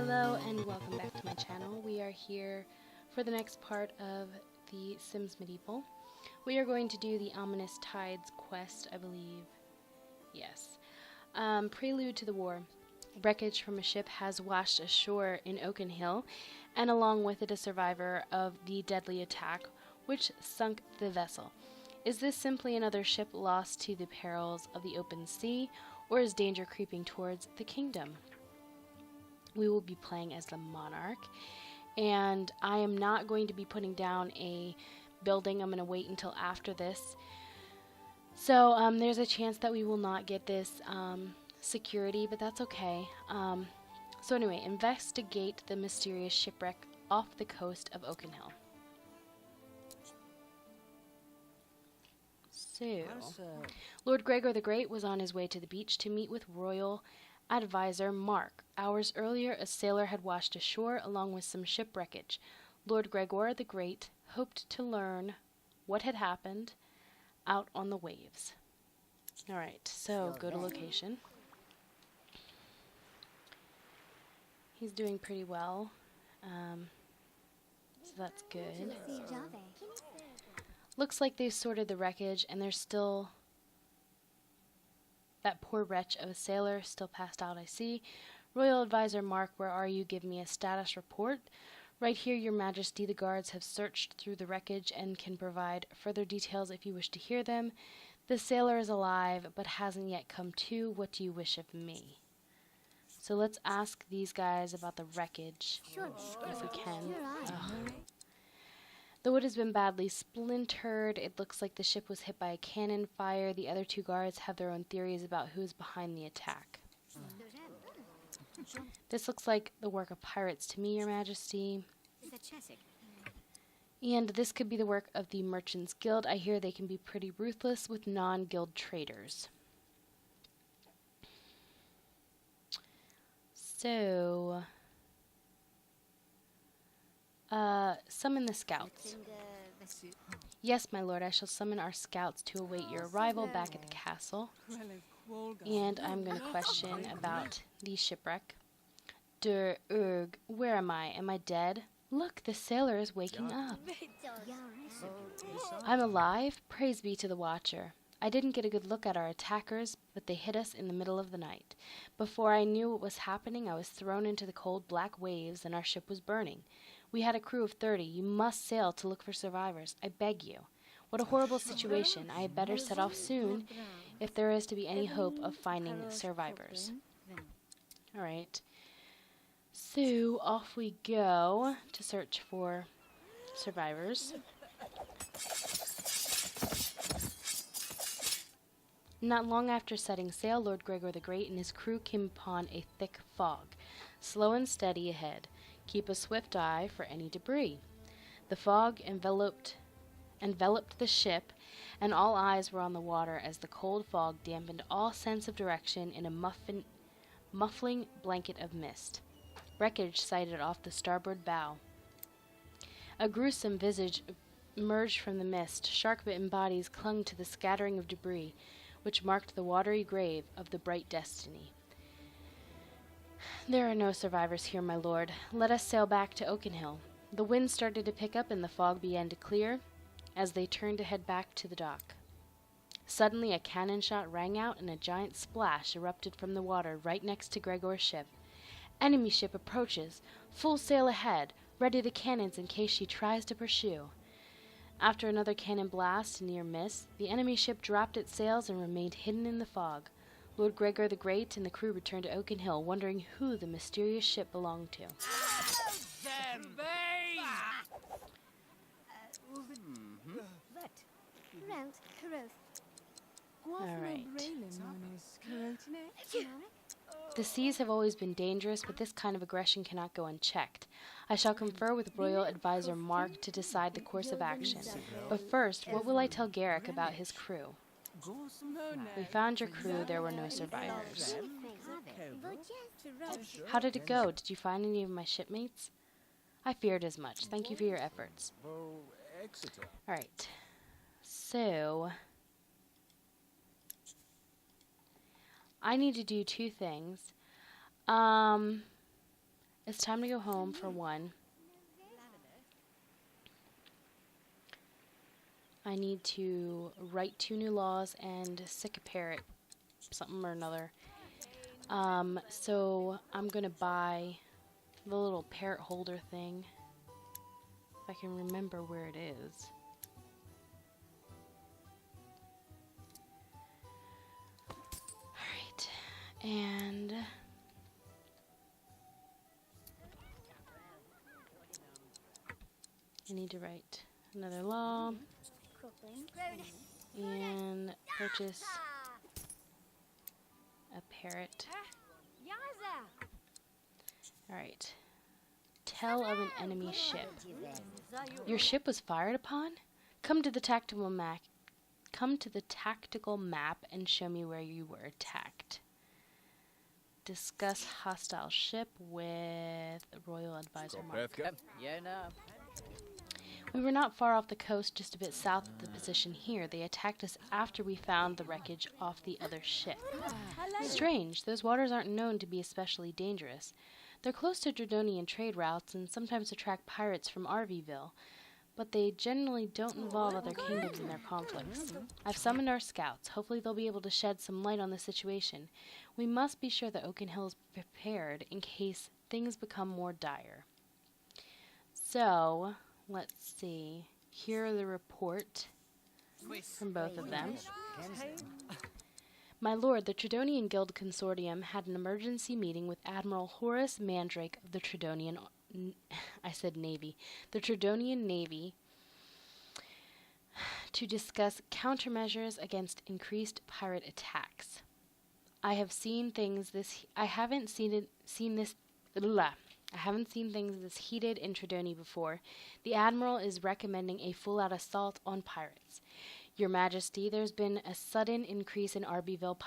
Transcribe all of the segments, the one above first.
Hello and welcome back to my channel. We are here for the next part of the Sims Medieval. We are going to do the Ominous Tides quest, I believe. Yes. Prelude to the war. Wreckage from a ship has washed ashore in Oakenhill, and along with it a survivor of the deadly attack which sunk the vessel. Is this simply another ship lost to the perils of the open sea, or is danger creeping towards the kingdom? We will be playing as the monarch, and I am not going to be putting down a building. I'm going to wait until after this. So there's a chance that we will not get this security, but that's okay. So anyway, investigate the mysterious shipwreck off the coast of Oakenhill. So, Lord Gregor the Great was on his way to the beach to meet with royal advisor Mark. Hours earlier, a sailor had washed ashore along with some ship wreckage. Lord Gregor the Great hoped to learn what had happened out on the waves. Alright, so go to location. He's doing pretty well, so that's good. Looks like they've sorted the wreckage, and there's still that poor wretch of a sailor still passed out, I see. Royal Advisor Mark, where are you? Give me a status report. Right here, Your Majesty. The guards have searched through the wreckage and can provide further details if you wish to hear them. The sailor is alive, but hasn't yet come to. What do you wish of me? So let's ask these guys about the wreckage, if we can. Though it has been badly splintered, it looks like the ship was hit by a cannon fire. The other two guards have their own theories about who is behind the attack. This looks like the work of pirates to me, Your Majesty. And this could be the work of the Merchants Guild. I hear they can be pretty ruthless with non-guild traders. So, summon the scouts. Yes, my lord, I shall summon our scouts to await your arrival back at the castle. And I'm going to question about the shipwreck. Der Urg, where am I? Am I dead? Look, the sailor is waking up. I'm alive? Praise be to the Watcher. I didn't get a good look at our attackers, but they hit us in the middle of the night. Before I knew what was happening, I was thrown into the cold black waves and our ship was burning. We had a crew of 30. You must sail to look for survivors. I beg you. What a horrible situation. I had better set off soon if there is to be any hope of finding survivors. Alright. So, off we go to search for survivors. Not long after setting sail, Lord Gregor the Great and his crew came upon a thick fog. Slow and steady ahead. Keep a swift eye for any debris. The fog enveloped the ship, and all eyes were on the water as the cold fog dampened all sense of direction in a muffling blanket of mist. Wreckage sighted off the starboard bow. A gruesome visage emerged from the mist. Shark-bitten bodies clung to the scattering of debris, which marked the watery grave of the bright destiny. There are no survivors here, my lord. Let us sail back to Oakenhill. The wind started to pick up and the fog began to clear as they turned to head back to the dock. Suddenly a cannon shot rang out and a giant splash erupted from the water right next to Gregor's ship. Enemy ship approaches, full sail ahead, ready the cannons in case she tries to pursue. After another cannon blast and near miss, the enemy ship dropped its sails and remained hidden in the fog. Lord Gregor the Great and the crew returned to Oakenhill, wondering who the mysterious ship belonged to. Alright. The seas have always been dangerous, but this kind of aggression cannot go unchecked. I shall confer with Royal Advisor Mark to decide the course of action. But first, what will I tell Garrick about his crew? We found your crew. There were no survivors. How did it go? Did you find any of my shipmates? I feared as much. Thank you for your efforts. Alright. So, I need to do two things. it's time to go home for one. I need to write 2 new laws and sick a parrot, something or another. So I'm gonna buy the little parrot holder thing, if I can remember where it is. Alright, and I need to write another law and purchase a parrot. Alright. Tell of an enemy ship. Your ship was fired upon? Come to the tactical map. Come to the tactical map and show me where you were attacked. Discuss hostile ship with Royal Advisor Mark. We were not far off the coast, just a bit south of the position here. They attacked us after we found the wreckage off the other ship. Strange, those waters aren't known to be especially dangerous. They're close to Dredonian trade routes and sometimes attract pirates from Viville, but they generally don't involve other kingdoms in their conflicts. I've summoned our scouts. Hopefully they'll be able to shed some light on the situation. We must be sure that Oakenhill is prepared in case things become more dire. So, let's see. Here are the report from both of them. My lord, the Tredonian Guild Consortium had an emergency meeting with Admiral Horace Mandrake of the Tredonian... the Tredonian Navy to discuss countermeasures against increased pirate attacks. I haven't seen things this heated in Tredoni before. The Admiral is recommending a full-out assault on pirates. Your Majesty, there's been a sudden increase in Arbivillian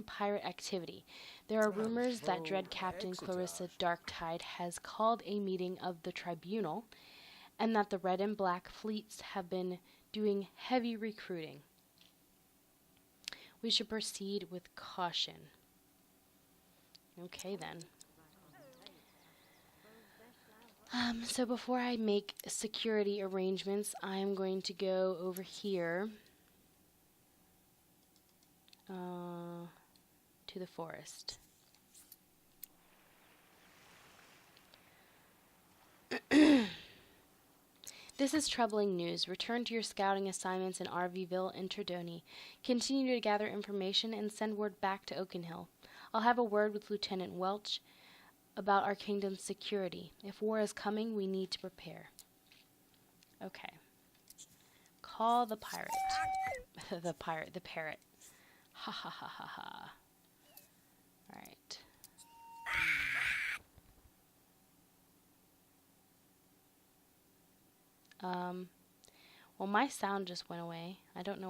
pirate activity. There are rumors that Dread Captain Clarissa Darktide has called a meeting of the Tribunal, and that the Red and Black fleets have been doing heavy recruiting. We should proceed with caution. Okay then. So before I make security arrangements, I am going to go over here to the forest. This is troubling news. Return to your scouting assignments in Viville and Tredoni. Continue to gather information and send word back to Oakenhill. I'll have a word with Lieutenant Welch about our kingdom's security. If war is coming, we need to prepare. Okay. Call the pirate. the parrot. Ha ha ha ha ha. Alright. Well, my sound just went away. I don't know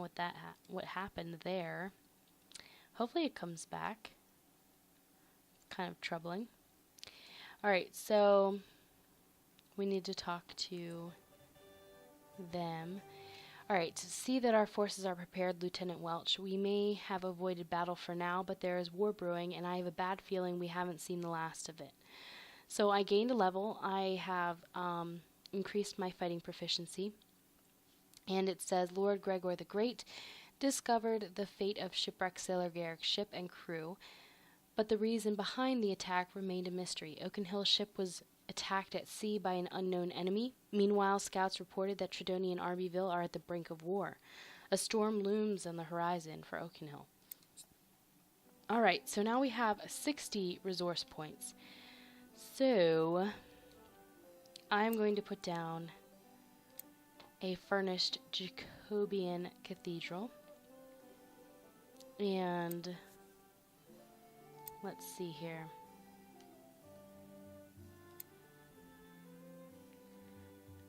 what happened there. Hopefully it comes back. It's kind of troubling. Alright, so we need to talk to them. Alright, to see that our forces are prepared, Lieutenant Welch. We may have avoided battle for now, but there is war brewing, and I have a bad feeling we haven't seen the last of it. So I gained a level. I have increased my fighting proficiency. And it says, Lord Gregor the Great discovered the fate of shipwrecked sailor Garrick's ship and crew, but the reason behind the attack remained a mystery. Oakenhill's ship was attacked at sea by an unknown enemy. Meanwhile, scouts reported that Tredoni and Viville are at the brink of war. A storm looms on the horizon for Oakenhill. Alright, so now we have 60 resource points. So I'm going to put down a furnished Jacoban cathedral. And let's see here.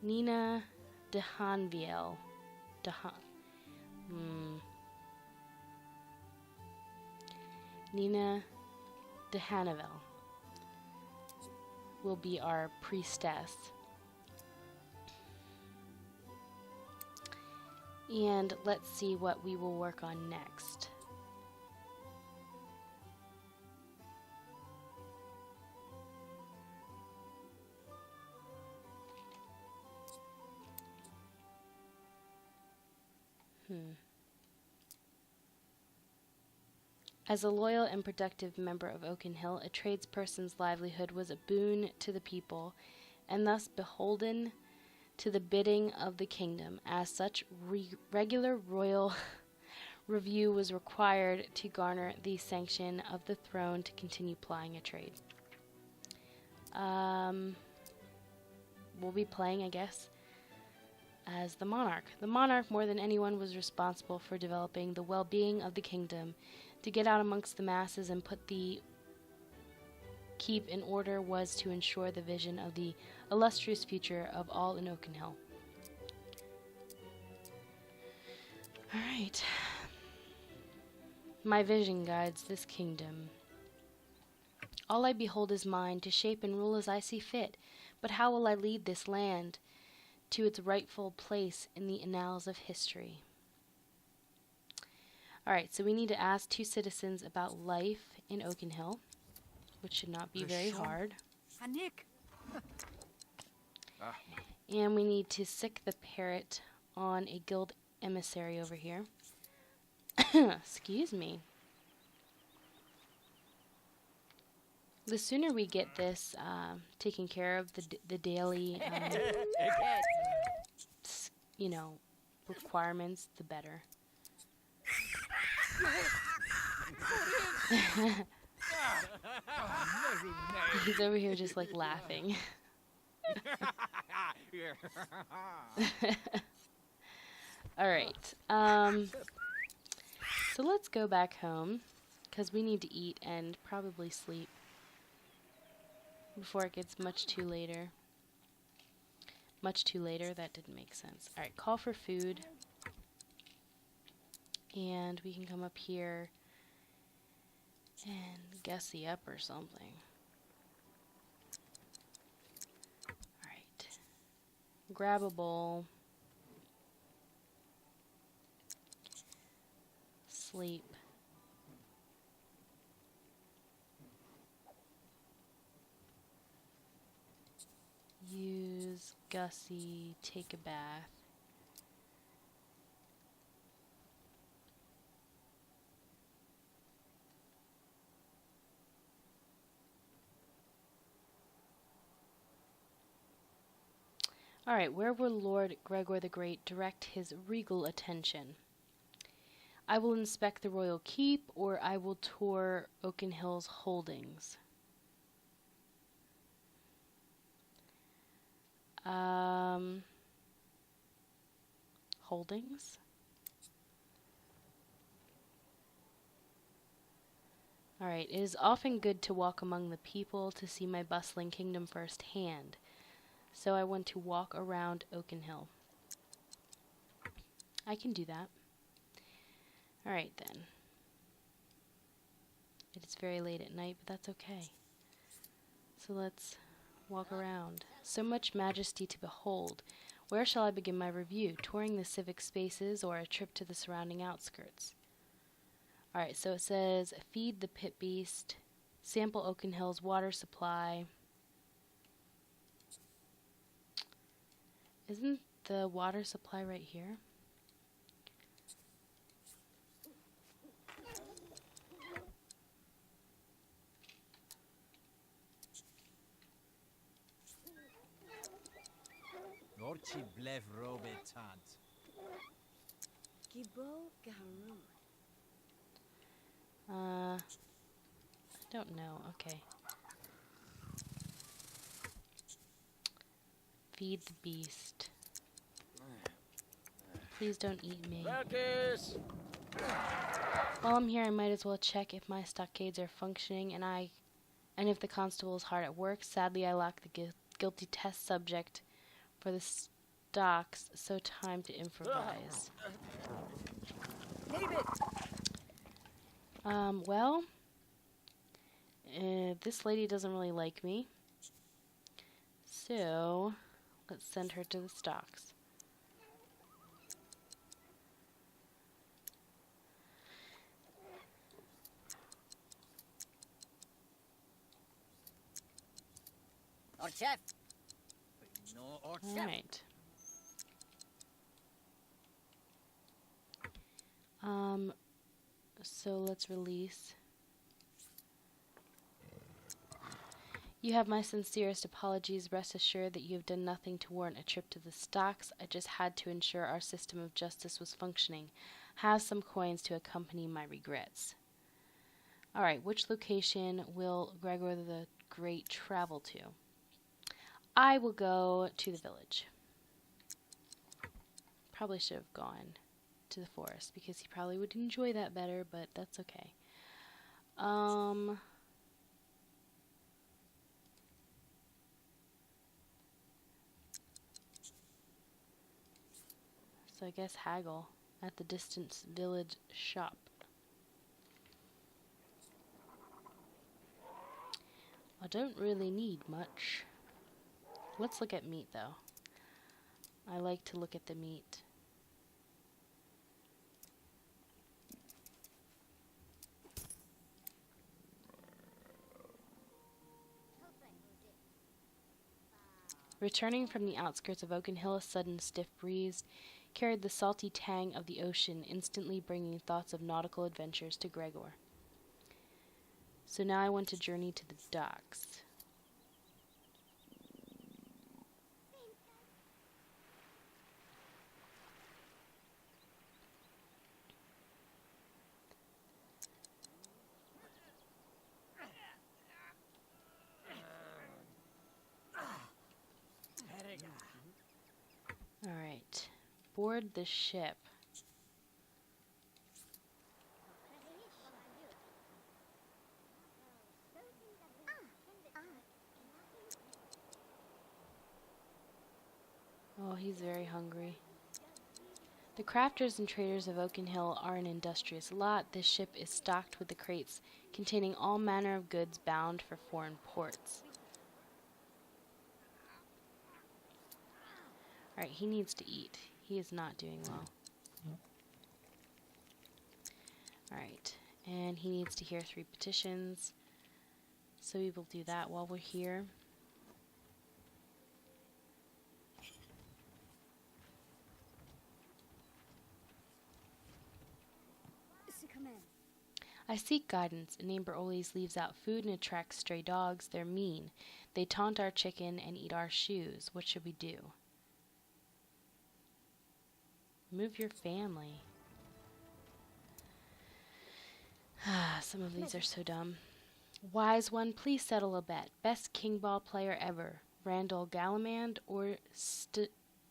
Nina deHanival. Nina deHanival will be our priestess. And let's see what we will work on next. As a loyal and productive member of Oakenhill, a tradesperson's livelihood was a boon to the people, and thus beholden to the bidding of the kingdom. As such, regular royal review was required to garner the sanction of the throne to continue plying a trade. We'll be playing, I guess, as the monarch. The monarch, more than anyone, was responsible for developing the well-being of the kingdom. To get out amongst the masses and put the keep in order was to ensure the vision of the illustrious future of all in Oakenhill. Alright. My vision guides this kingdom. All I behold is mine, to shape and rule as I see fit. But how will I lead this land to its rightful place in the annals of history? Alright, so we need to ask 2 citizens about life in Oakenhill, which should not be very hard. And we need to sick the parrot on a guild emissary over here. Excuse me. The sooner we get this taken care of, the daily, you know, requirements, the better. He's over here just like laughing. Alright, so let's go back home, because we need to eat and probably sleep before it gets much too later. Much too later, that didn't make sense. Alright, call for food. And we can come up here and gussy up or something. Alright. Grab a bowl. Sleep. Use gussy, take a bath. Alright, where will Lord Gregor the Great direct his regal attention? I will inspect the royal keep, or I will tour Oakenhill's holdings. Holdings? Alright, it is often good to walk among the people to see my bustling kingdom firsthand. So I want to walk around Oakenhill. I can do that. Alright then. It is very late at night, but that's okay. So let's walk around. So much majesty to behold. Where shall I begin my review? Touring the civic spaces or a trip to the surrounding outskirts? Alright, so it says feed the pit beast, sample Oakenhill's water supply. Isn't the water supply right here? I don't know. Okay. Feed the beast. Please don't eat me. While I'm here, I might as well check if my stockades are functioning and if the constable is hard at work. Sadly, I lack the guilty test subject for the stocks, so time to improvise. Well, this lady doesn't really like me, so let's send her to the stocks. Alright. So let's release. You have my sincerest apologies. Rest assured that you have done nothing to warrant a trip to the stocks. I just had to ensure our system of justice was functioning. Have some coins to accompany my regrets. Alright, which location will Gregor the Great travel to? I will go to the village. Probably should have gone to the forest because he probably would enjoy that better, but that's okay. So I guess haggle at the distant village shop. I don't really need much. Let's look at meat though. I like to look at the meat. Returning from the outskirts of Oakenhill, a sudden stiff breeze carried the salty tang of the ocean, instantly bringing thoughts of nautical adventures to Gregor. So now I want to journey to the docks. Alright. Board the ship. Oh, he's very hungry. The crafters and traders of Oakenhill are an industrious lot. This ship is stocked with the crates containing all manner of goods bound for foreign ports. Alright, he needs to eat. He is not doing well. Alright, and he needs to hear 3 petitions. So we will do that while we're here. I seek guidance. A neighbor always leaves out food and attracts stray dogs. They're mean. They taunt our chicken and eat our shoes. What should we do? Move your family. Some of these are so dumb. Wise one, please settle a bet. Best king ball player ever. Randall Gallimand or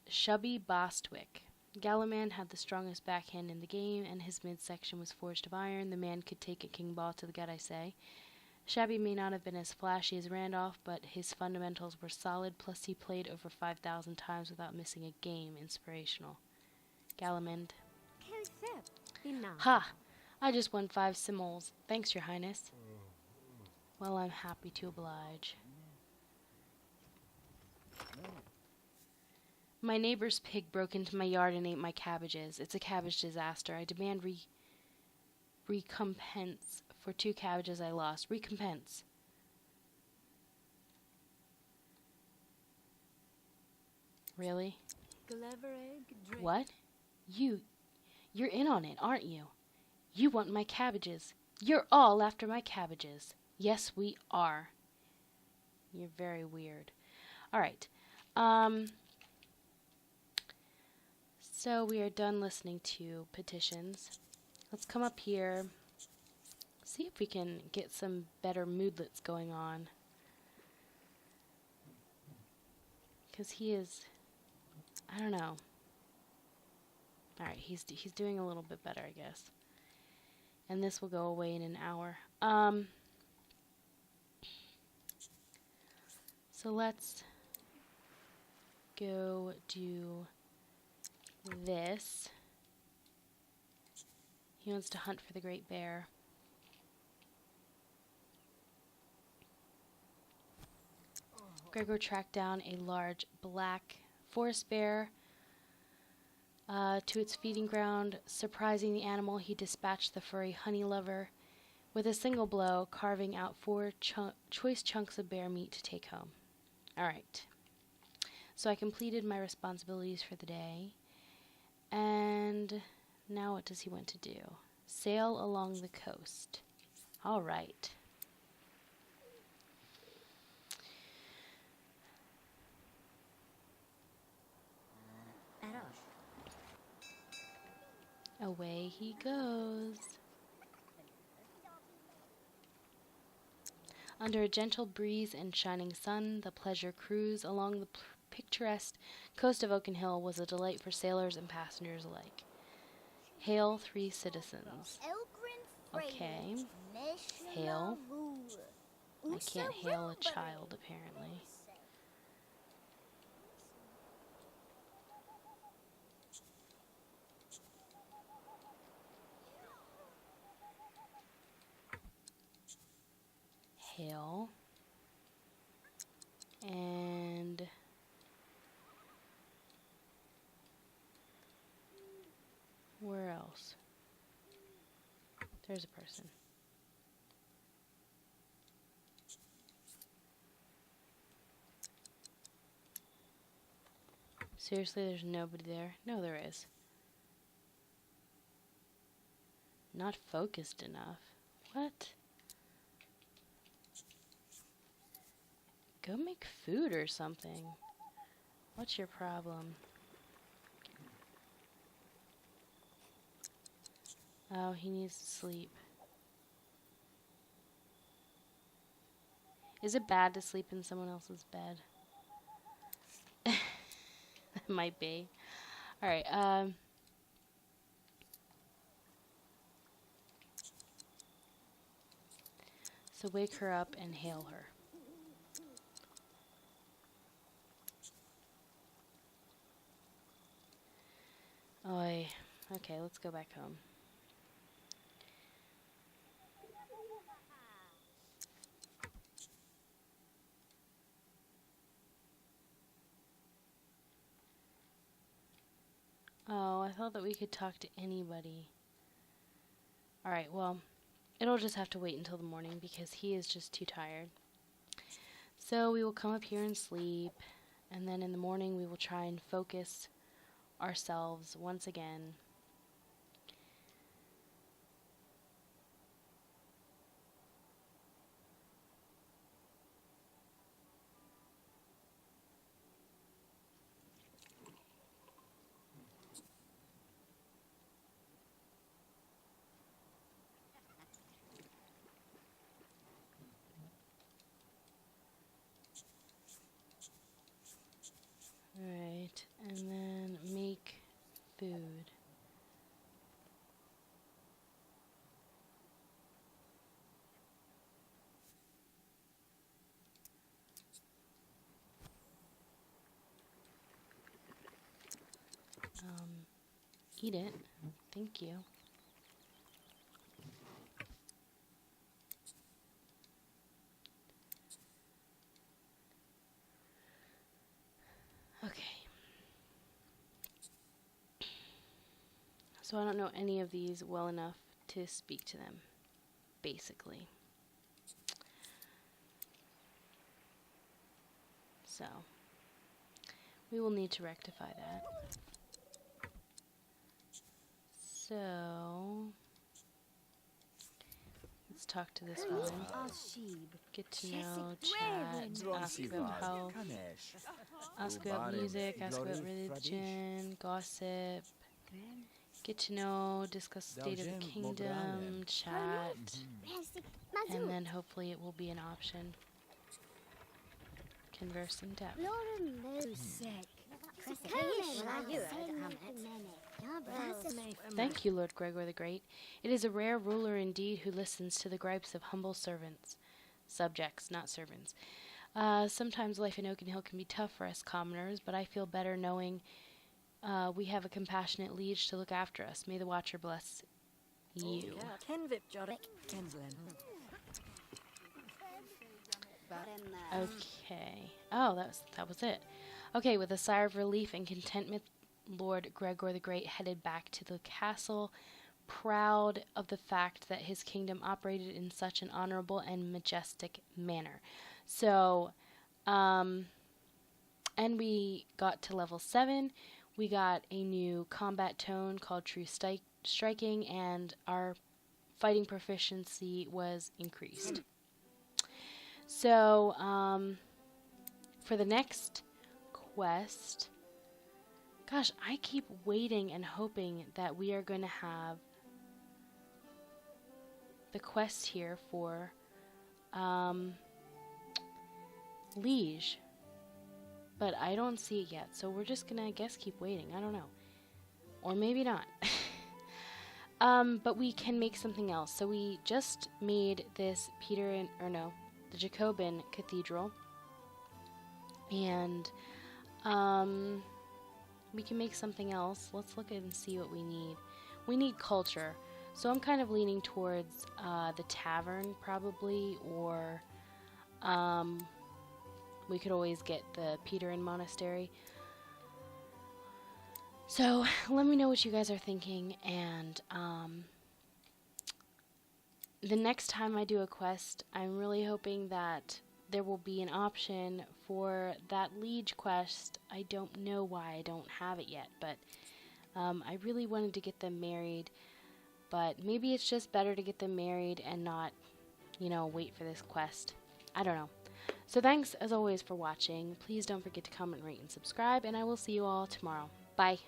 Shubby Bostwick? Gallimand had the strongest backhand in the game, and his midsection was forged of iron. The man could take a king ball to the gut, I say. Shabby may not have been as flashy as Randolph, but his fundamentals were solid, plus he played over 5,000 times without missing a game. Inspirational. Gallimand. Ha! I just won 5 simoles. Thanks, Your Highness. Well, I'm happy to oblige. My neighbor's pig broke into my yard and ate my cabbages. It's a cabbage disaster. I demand recompense for 2 cabbages I lost. Recompense. Really? What? You're in on it, aren't you? You want my cabbages. You're all after my cabbages. Yes, we are. You're very weird. Alright. So we are done listening to petitions. Let's come up here. See if we can get some better moodlets going on. Because he is... I don't know. Alright, he's doing a little bit better, I guess. And this will go away in an hour. So let's go do this. He wants to hunt for the great bear. Gregor tracked down a large black forest bear to its feeding ground. Surprising the animal, he dispatched the furry honey lover with a single blow, carving out 4 choice chunks of bear meat to take home. Alright. So I completed my responsibilities for the day. And Now what does he want to do? Sail along the coast. All right. Away he goes. Under a gentle breeze and shining sun, the pleasure cruise along the picturesque coast of Oakenhill was a delight for sailors and passengers alike. Hail 3 citizens. Okay. Hail. I can't hail a child, apparently. Hail. And where else? There's a person. Seriously, there's nobody there? No, there is. Not focused enough. What? Go make food or something. What's your problem? Oh, he needs to sleep. Is it bad to sleep in someone else's bed? It might be. Alright, so wake her up and hail her. Oy. Okay, let's go back home. Oh, I thought that we could talk to anybody. Alright, well, it'll just have to wait until the morning because he is just too tired. So we will come up here and sleep, and then in the morning we will try and focus ourselves once again. Alright, and then make food. Eat it. Thank you. Okay. So I don't know any of these well enough to speak to them, basically. So we will need to rectify that. So let's talk to this one. Get to know, chat, ask about health, ask about music, ask about religion, gossip, get to know, discuss the state of the kingdom, chat, and then hopefully it will be an option. Converse in depth. Thank you, Lord Gregor the Great. It is a rare ruler indeed who listens to the gripes of humble servants. Subjects, not servants. Sometimes life in Oakenhill can be tough for us commoners, but I feel better knowing we have a compassionate liege to look after us. May the Watcher bless you. Okay. Oh, that was it. Okay, with a sigh of relief and contentment, Lord Gregor the Great headed back to the castle, proud of the fact that his kingdom operated in such an honorable and majestic manner. So, and we got to level 7. we got a new combat tone called True Striking, and our fighting proficiency was increased. So, for the next quest, gosh, I keep waiting and hoping that we are going to have the quest here for Liege. But I don't see it yet, so we're just gonna, I guess, keep waiting. I don't know. Or maybe not. But we can make something else. So we just made this the Jacoban Cathedral. And we can make something else. Let's look and see what we need. We need culture. So I'm kind of leaning towards the tavern, probably, or we could always get the Peterin Monastery. So let me know what you guys are thinking, and the next time I do a quest, I'm really hoping that there will be an option for that Liege quest. I don't know why I don't have it yet, but I really wanted to get them married, but maybe it's just better to get them married and not, wait for this quest. I don't know. So thanks, as always, for watching. Please don't forget to comment, rate, and subscribe, and I will see you all tomorrow. Bye.